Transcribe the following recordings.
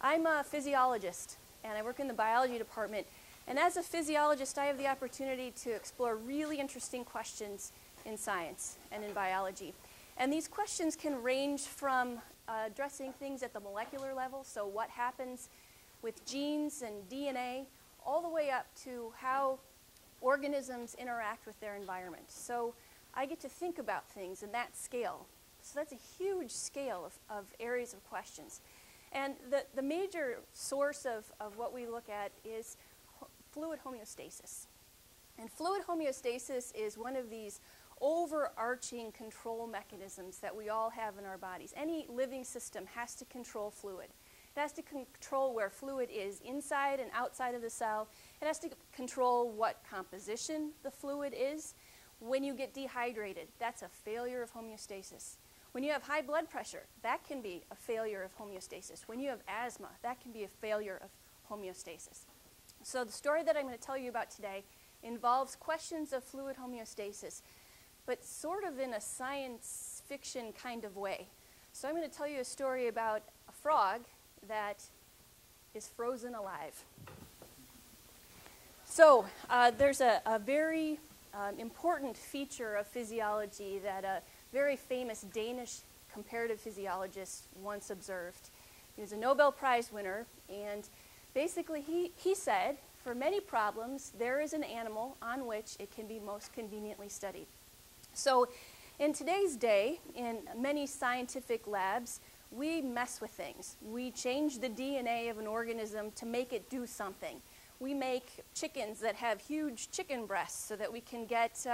I'm a physiologist, and I work in the biology department. And as a physiologist, I have the opportunity to explore really interesting questions in science and in biology. And these questions can range from addressing things at the molecular level, so what happens with genes and DNA, all the way up to how organisms interact with their environment. So I get to think about things in that scale. So that's a huge scale of areas of questions. And the major source of what we look at is fluid homeostasis. And fluid homeostasis is one of these overarching control mechanisms that we all have in our bodies. Any living system has to control fluid. It has to control where fluid is inside and outside of the cell. It has to control what composition the fluid is. When you get dehydrated, that's a failure of homeostasis. When you have high blood pressure, that can be a failure of homeostasis. When you have asthma, that can be a failure of homeostasis. So the story that I'm going to tell you about today involves questions of fluid homeostasis, but sort of in a science fiction kind of way. So I'm going to tell you a story about a frog that is frozen alive. So there's a very important feature of physiology that a very famous Danish comparative physiologist once observed. He was a Nobel Prize winner, and basically he said, for many problems, there is an animal on which it can be most conveniently studied. So in today's day, in many scientific labs, we mess with things. We change the DNA of an organism to make it do something. We make chickens that have huge chicken breasts so that we can get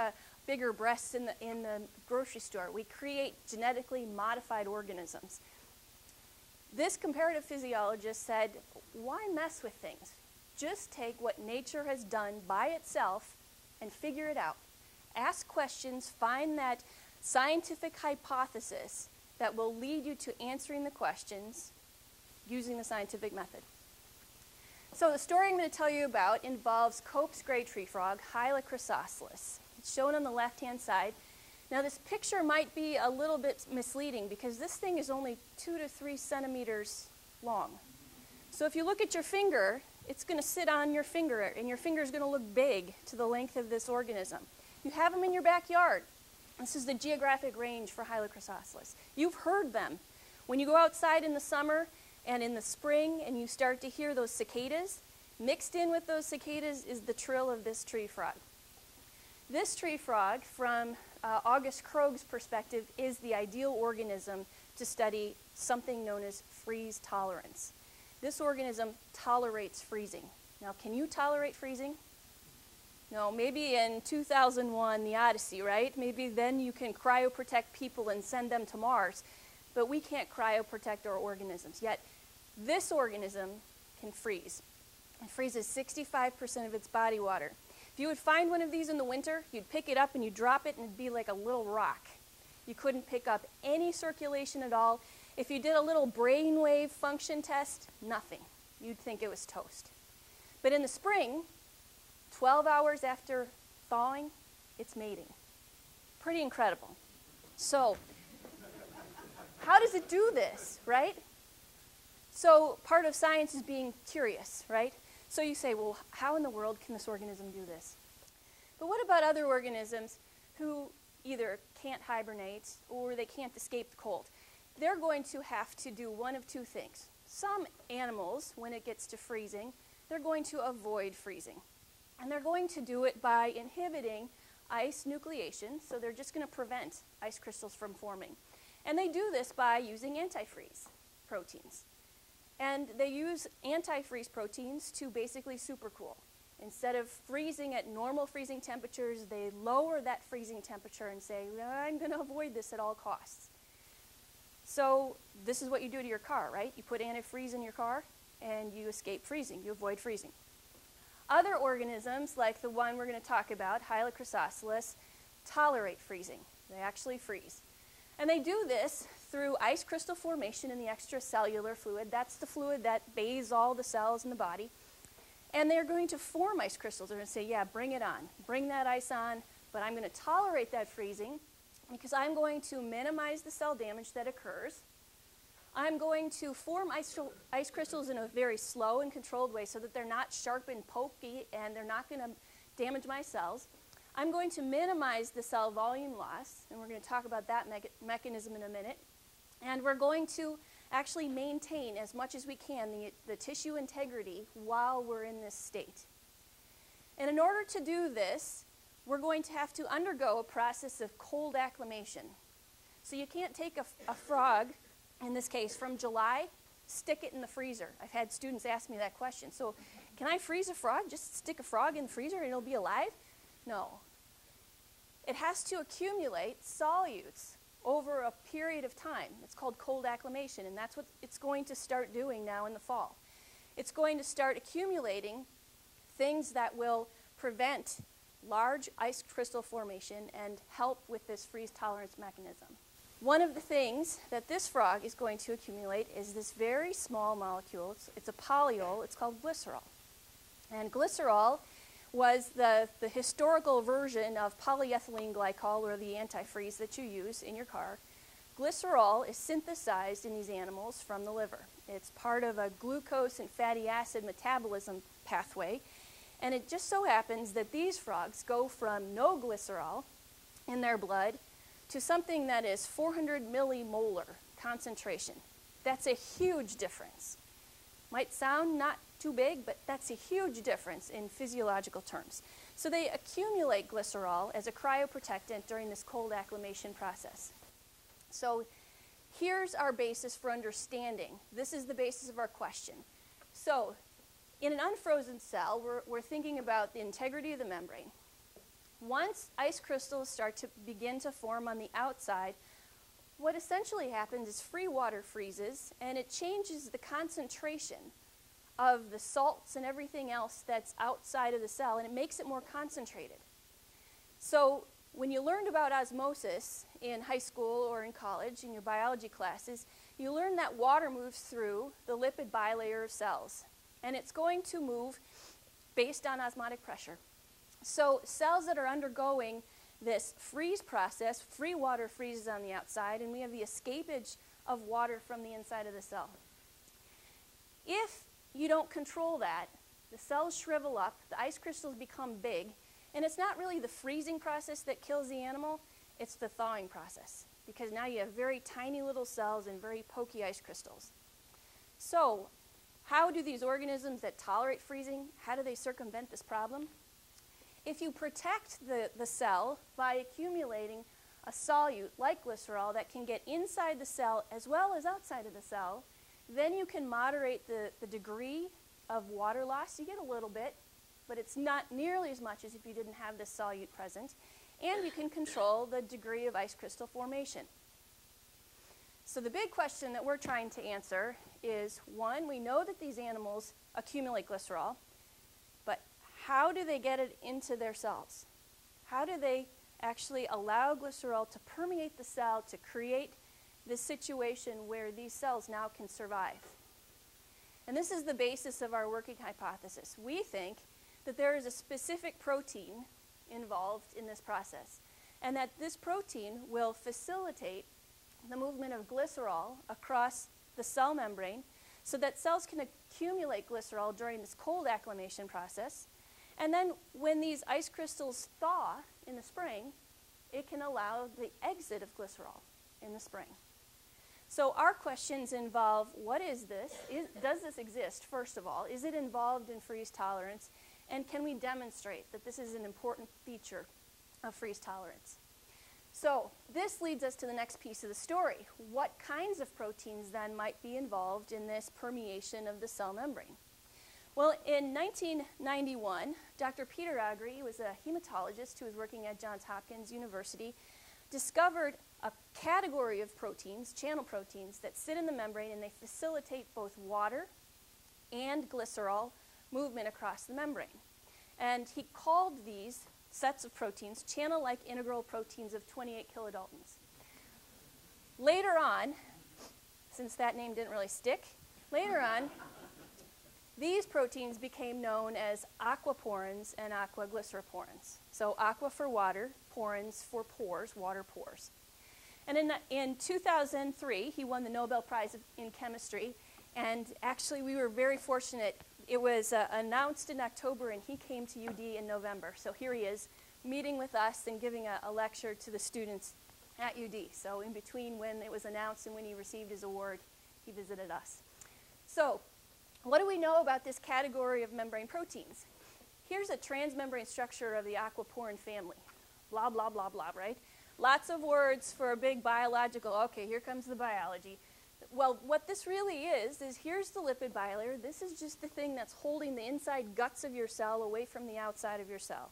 bigger breasts in the grocery store. We create genetically modified organisms. This comparative physiologist said, why mess with things? Just take what nature has done by itself and figure it out. Ask questions, find that scientific hypothesis that will lead you to answering the questions using the scientific method. So the story I'm going to tell you about involves Cope's gray tree frog, Hyla chrysoscelis. It's shown on the left-hand side. Now this picture might be a little bit misleading because this thing is only 2 to 3 centimeters long. So if you look at your finger, it's going to sit on your finger, and your finger is going to look big to the length of this organism. You have them in your backyard. This is the geographic range for Hyla chrysoscelis. You've heard them. When you go outside in the summer and in the spring and you start to hear those cicadas, mixed in with those cicadas is the trill of this tree frog. This tree frog, from August Krogh's perspective, is the ideal organism to study something known as freeze tolerance. This organism tolerates freezing. Now, can you tolerate freezing? No, maybe in 2001, the Odyssey, right? Maybe then you can cryoprotect people and send them to Mars. But we can't cryoprotect our organisms. Yet, this organism can freeze. It freezes 65% of its body water. If you would find one of these in the winter, you'd pick it up and you'd drop it and it'd be like a little rock. You couldn't pick up any circulation at all. If you did a little brainwave function test, nothing. You'd think it was toast. But in the spring, 12 hours after thawing, it's mating. Pretty incredible. So, how does it do this, right? So, part of science is being curious, right? So you say, well, how in the world can this organism do this? But what about other organisms who either can't hibernate or they can't escape the cold? They're going to have to do one of two things. Some animals, when it gets to freezing, they're going to avoid freezing. And they're going to do it by inhibiting ice nucleation, so they're just going to prevent ice crystals from forming. And they do this by using antifreeze proteins. And they use antifreeze proteins to basically supercool. Instead of freezing at normal freezing temperatures, they lower that freezing temperature and say, I'm going to avoid this at all costs. So this is what you do to your car, right? You put antifreeze in your car and you escape freezing. You avoid freezing. Other organisms, like the one we're going to talk about, Hyla chrysoscelis, tolerate freezing. They actually freeze. And they do this through ice crystal formation in the extracellular fluid. That's the fluid that bathes all the cells in the body. And they're going to form ice crystals. They're going to say, yeah, bring it on. Bring that ice on, but I'm going to tolerate that freezing because I'm going to minimize the cell damage that occurs. I'm going to form ice crystals in a very slow and controlled way so that they're not sharp and pokey and they're not going to damage my cells. I'm going to minimize the cell volume loss, and we're going to talk about that mechanism in a minute. And we're going to actually maintain as much as we can the tissue integrity while we're in this state. And in order to do this, we're going to have to undergo a process of cold acclimation. So you can't take a frog, in this case from July, stick it in the freezer. I've had students ask me that question. So can I freeze a frog? Just stick a frog in the freezer and it'll be alive? No. It has to accumulate solutes over a period of time. It's called cold acclimation, and that's what it's going to start doing now in the fall. It's going to start accumulating things that will prevent large ice crystal formation and help with this freeze tolerance mechanism. One of the things that this frog is going to accumulate is this very small molecule. It's a polyol. It's called glycerol. And glycerol was the historical version of polyethylene glycol, or the antifreeze that you use in your car. Glycerol is synthesized in these animals from the liver. It's part of a glucose and fatty acid metabolism pathway. And it just so happens that these frogs go from no glycerol in their blood to something that is 400 millimolar concentration. That's a huge difference. Might sound not too big, but that's a huge difference in physiological terms. So they accumulate glycerol as a cryoprotectant during this cold acclimation process. So here's our basis for understanding. This is the basis of our question. So in an unfrozen cell, we're thinking about the integrity of the membrane. Once ice crystals start to begin to form on the outside, what essentially happens is free water freezes, and it changes the concentration of the salts and everything else that's outside of the cell, and it makes it more concentrated. So when you learned about osmosis in high school or in college in your biology classes, you learned that water moves through the lipid bilayer of cells, and it's going to move based on osmotic pressure. So cells that are undergoing this freeze process, free water freezes on the outside, and we have the escapage of water from the inside of the cell. If you don't control that, the cells shrivel up, the ice crystals become big, and it's not really the freezing process that kills the animal, it's the thawing process, because now you have very tiny little cells and very pokey ice crystals. So how do these organisms that tolerate freezing, how do they circumvent this problem? If you protect the cell by accumulating a solute like glycerol that can get inside the cell as well as outside of the cell, then you can moderate the degree of water loss. You get a little bit, but it's not nearly as much as if you didn't have this solute present. And you can control the degree of ice crystal formation. So the big question that we're trying to answer is, one, we know that these animals accumulate glycerol, but how do they get it into their cells? How do they actually allow glycerol to permeate the cell to create this situation where these cells now can survive? And this is the basis of our working hypothesis. We think that there is a specific protein involved in this process, and that this protein will facilitate the movement of glycerol across the cell membrane so that cells can accumulate glycerol during this cold acclimation process. And then when these ice crystals thaw in the spring, it can allow the exit of glycerol in the spring. So our questions involve, what is this? Does this exist, first of all? Is it involved in freeze tolerance? And can we demonstrate that this is an important feature of freeze tolerance? So this leads us to the next piece of the story. What kinds of proteins then might be involved in this permeation of the cell membrane? Well, in 1991, Dr. Peter Agri, who was a hematologist who was working at Johns Hopkins University, discovered a category of proteins, channel proteins, that sit in the membrane, and they facilitate both water and glycerol movement across the membrane. And he called these sets of proteins channel-like integral proteins of 28 kilodaltons. Later on, since that name didn't really stick, later on, these proteins became known as aquaporins and aquaglyceroporins. So aqua for water, porins for pores, water pores. And in 2003, he won the Nobel Prize in Chemistry. And actually, we were very fortunate. It was announced in October, and he came to UD in November. So here he is, meeting with us and giving a lecture to the students at UD. So in between when it was announced and when he received his award, he visited us. So what do we know about this category of membrane proteins? Here's a transmembrane structure of the Aquaporin family. Blah, blah, blah, blah, right? Lots of words for a big biological. Okay, here comes the biology. Well, what this really is here's the lipid bilayer. This is just the thing that's holding the inside guts of your cell away from the outside of your cell.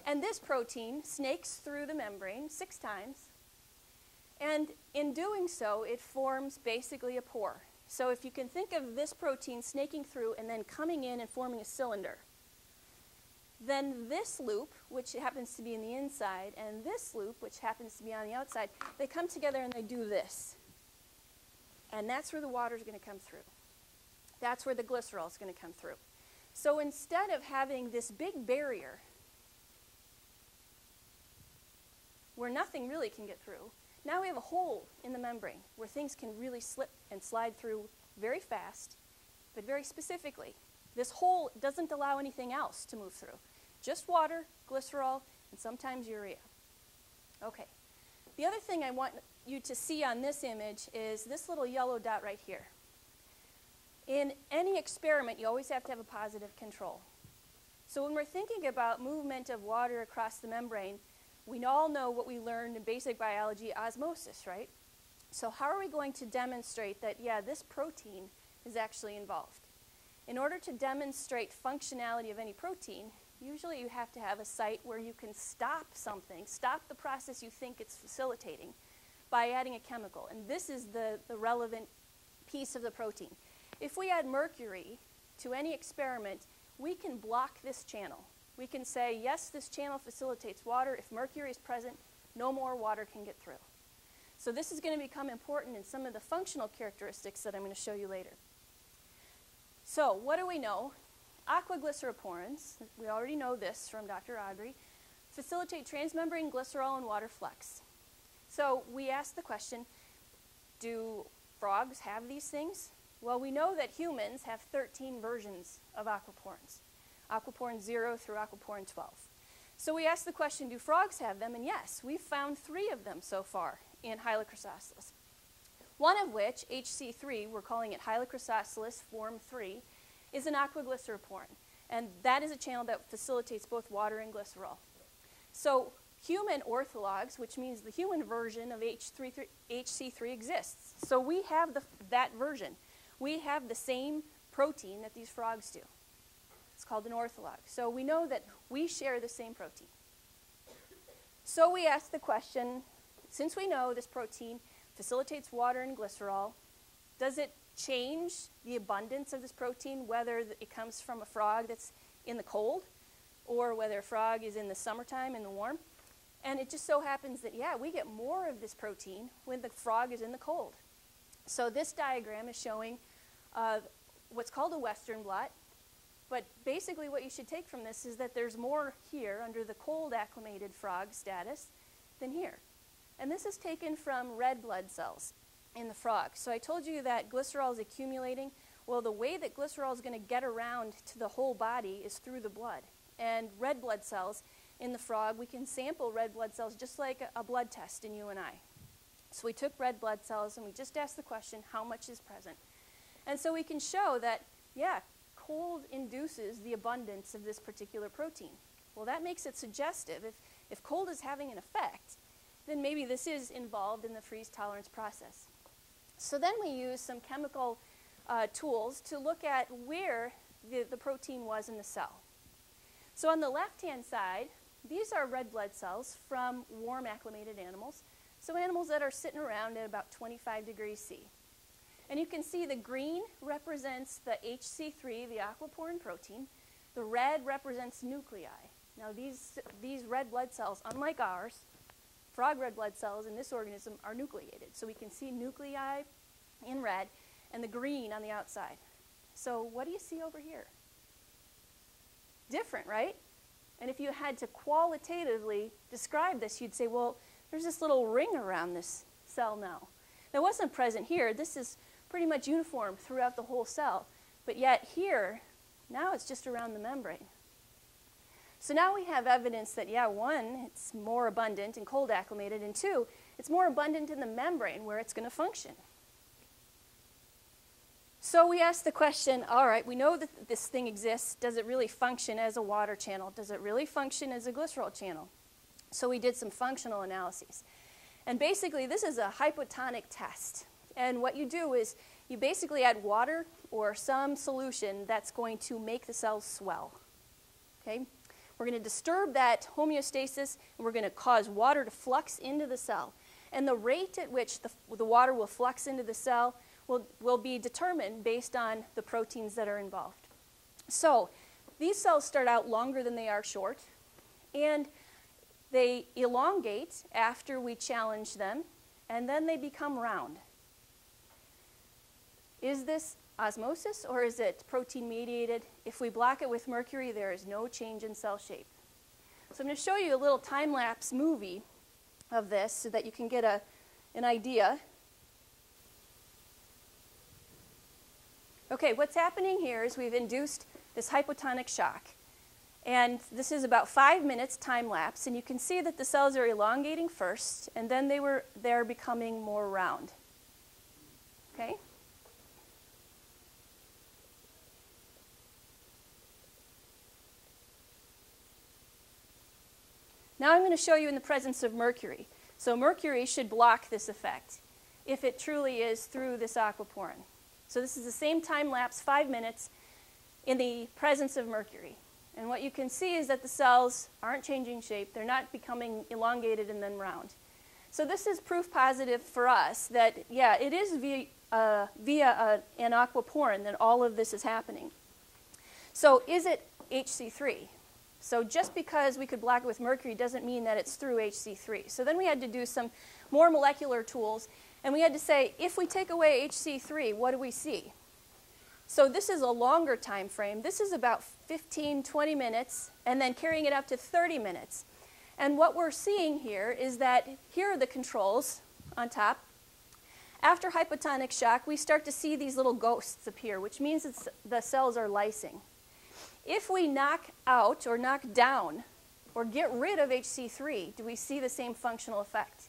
And this protein snakes through the membrane 6 times. And in doing so, it forms basically a pore. So if you can think of this protein snaking through and then coming in and forming a cylinder, then this loop, which happens to be in the inside, and this loop, which happens to be on the outside, they come together and they do this. And that's where the water is going to come through. That's where the glycerol is going to come through. So instead of having this big barrier where nothing really can get through, now we have a hole in the membrane where things can really slip and slide through very fast, but very specifically. This hole doesn't allow anything else to move through. Just water, glycerol, and sometimes urea. Okay. The other thing I want you to see on this image is this little yellow dot right here. In any experiment, you always have to have a positive control. So when we're thinking about movement of water across the membrane, we all know what we learned in basic biology, osmosis, right? So how are we going to demonstrate that, yeah, this protein is actually involved? In order to demonstrate functionality of any protein, usually you have to have a site where you can stop something, stop the process you think it's facilitating by adding a chemical. And this is the relevant piece of the protein. If we add mercury to any experiment, we can block this channel. We can say, yes, this channel facilitates water. If mercury is present, no more water can get through. So this is going to become important in some of the functional characteristics that I'm going to show you later. So what do we know? Aquaglyceroporins, we already know this from Dr. Agri, facilitate transmembrane glycerol and water flux. So we asked the question, do frogs have these things? Well, we know that humans have 13 versions of aquaporins. Aquaporin 0 through Aquaporin 12. So we asked the question, do frogs have them? And yes, we've found 3 of them so far in Hyla chrysoscelis. One of which, HC3, we're calling it Hyla chrysoscelis form 3, is an aquaglyceroporin. And that is a channel that facilitates both water and glycerol. So human orthologs, which means the human version of HC3 exists. So we have that version. We have the same protein that these frogs do. It's called an ortholog. So we know that we share the same protein. So we asked the question, since we know this protein facilitates water and glycerol, does it change the abundance of this protein, whether it comes from a frog that's in the cold or whether a frog is in the summertime in the warm? And it just so happens that, yeah, we get more of this protein when the frog is in the cold. So this diagram is showing what's called a Western blot. But basically what you should take from this is that there's more here under the cold acclimated frog status than here. And this is taken from red blood cells in the frog. So I told you that glycerol is accumulating. Well, the way that glycerol is going to get around to the whole body is through the blood. And red blood cells in the frog, we can sample red blood cells just like a blood test in you and I. So we took red blood cells and we just asked the question, how much is present? And so we can show that, yeah, cold induces the abundance of this particular protein. Well, that makes it suggestive. If cold is having an effect, then maybe this is involved in the freeze tolerance process. So then we use some chemical tools to look at where the protein was in the cell. So on the left-hand side, these are red blood cells from warm-acclimated animals, so animals that are sitting around at about 25 degrees C. And you can see the green represents the HC3, the aquaporin protein. The red represents nuclei. Now these red blood cells, unlike ours, frog red blood cells in this organism are nucleated. So we can see nuclei in red and the green on the outside. So what do you see over here? Different, right? And if you had to qualitatively describe this, you'd say, well, there's this little ring around this cell now. That wasn't present here. This is pretty much uniform throughout the whole cell. But yet here, now it's just around the membrane. So now we have evidence that, yeah, one, it's more abundant in cold acclimated, and two, it's more abundant in the membrane where it's going to function. So we asked the question, all right, we know that this thing exists. Does it really function as a water channel? Does it really function as a glycerol channel? So we did some functional analyses. And basically, this is a hypotonic test. And what you do is you basically add water or some solution that's going to make the cells swell. Okay? We're going to disturb that homeostasis, and we're going to cause water to flux into the cell. And the rate at which the water will flux into the cell will be determined based on the proteins that are involved. So these cells start out longer than they are short, and they elongate after we challenge them, and then they become round. Is this osmosis, or is it protein-mediated? If we block it with mercury, there is no change in cell shape. So I'm going to show you a little time-lapse movie of this so that you can get an idea. Okay, what's happening here is we've induced this hypotonic shock. And this is about 5 minutes time-lapse, and you can see that the cells are elongating first, and then they're becoming more round. Okay? Now I'm going to show you in the presence of mercury. So mercury should block this effect if it truly is through this aquaporin. So this is the same time-lapse, 5 minutes, in the presence of mercury. And what you can see is that the cells aren't changing shape. They're not becoming elongated and then round. So this is proof positive for us that, yeah, it is via an aquaporin that all of this is happening. So is it HC3? So just because we could block it with mercury doesn't mean that it's through HC3. So then we had to do some more molecular tools, and we had to say, if we take away HC3, what do we see? So this is a longer time frame. This is about 15, 20 minutes, and then carrying it up to 30 minutes. And what we're seeing here is that here are the controls on top. After hypotonic shock, we start to see these little ghosts appear, which means the cells are lysing. If we knock out or knock down or get rid of HC3, do we see the same functional effect?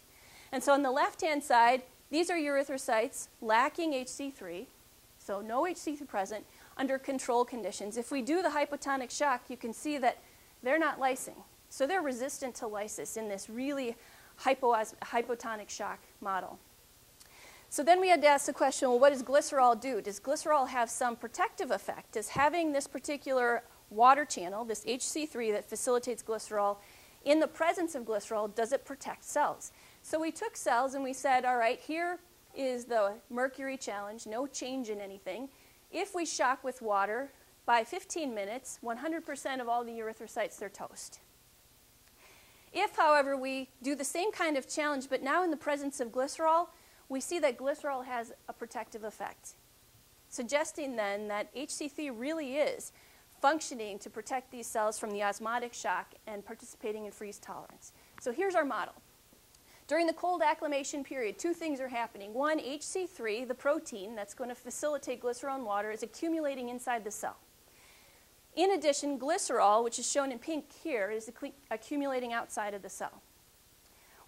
And so on the left-hand side, these are erythrocytes lacking HC3, so no HC3 present, under control conditions. If we do the hypotonic shock, you can see that they're not lysing. So they're resistant to lysis in this really hypotonic shock model. So then we had to ask the question, well, what does glycerol do? Does glycerol have some protective effect? Does having this particular water channel, this HC3 that facilitates glycerol, in the presence of glycerol, does it protect cells? So we took cells and we said, all right, here is the mercury challenge, no change in anything. If we shock with water, by 15 minutes, 100% of all the erythrocytes, they're toast. If, however, we do the same kind of challenge, but now in the presence of glycerol, we see that glycerol has a protective effect, suggesting then that HC3 really is functioning to protect these cells from the osmotic shock and participating in freeze tolerance. So here's our model. During the cold acclimation period, two things are happening. One, HC3, the protein that's going to facilitate glycerol in water, is accumulating inside the cell. In addition, glycerol, which is shown in pink here, is accumulating outside of the cell.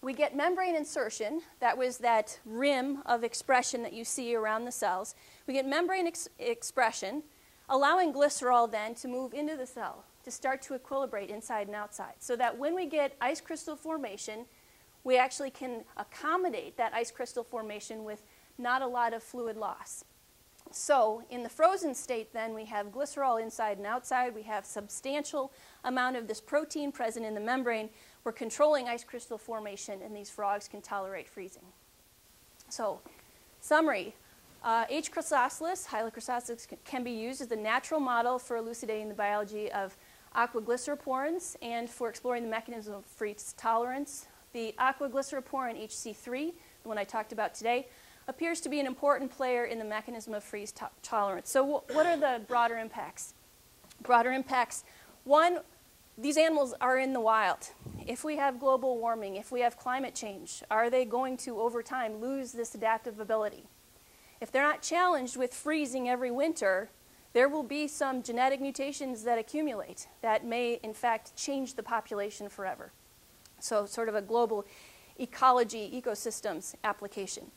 We get membrane insertion. That was that rim of expression that you see around the cells. We get membrane expression, allowing glycerol then to move into the cell, to start to equilibrate inside and outside, so that when we get ice crystal formation, we actually can accommodate that ice crystal formation with not a lot of fluid loss. So in the frozen state then, we have glycerol inside and outside. We have substantial amount of this protein present in the membrane. We're controlling ice crystal formation, and these frogs can tolerate freezing. So summary, H. chrysoscelis, Hyla chrysoscelis, can be used as the natural model for elucidating the biology of aquaglyceroporins and for exploring the mechanism of freeze tolerance. The aquaglyceroporin HC3, the one I talked about today, appears to be an important player in the mechanism of freeze tolerance. So what are the broader impacts? Broader impacts, one, these animals are in the wild. If we have global warming, if we have climate change, are they going to, over time, lose this adaptive ability? If they're not challenged with freezing every winter, there will be some genetic mutations that accumulate that may, in fact, change the population forever. So sort of a global ecology, ecosystems application.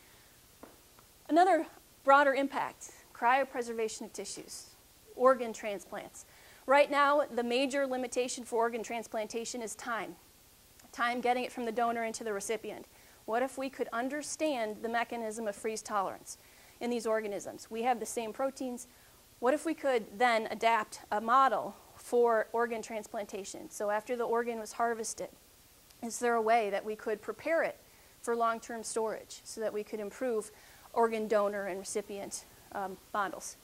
Another broader impact, cryopreservation of tissues, organ transplants. Right now, the major limitation for organ transplantation is time. Time getting it from the donor into the recipient. What if we could understand the mechanism of freeze tolerance in these organisms? We have the same proteins. What if we could then adapt a model for organ transplantation? So after the organ was harvested, is there a way that we could prepare it for long-term storage so that we could improve organ donor and recipient models?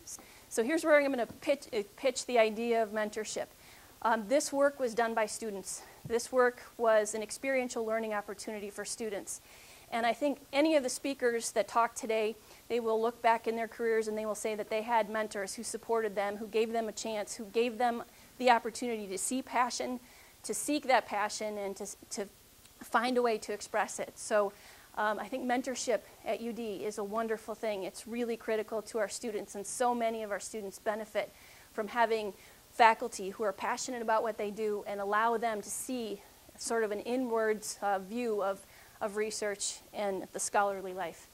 So here's where I'm going to pitch the idea of mentorship. This work was done by students. This work was an experiential learning opportunity for students. And I think any of the speakers that talked today, they will look back in their careers and they will say that they had mentors who supported them, who gave them a chance, who gave them the opportunity to see passion, to seek that passion, and to find a way to express it. So I think mentorship at UD is a wonderful thing. It's really critical to our students, and so many of our students benefit from having faculty who are passionate about what they do and allow them to see sort of an inwards view of research and the scholarly life.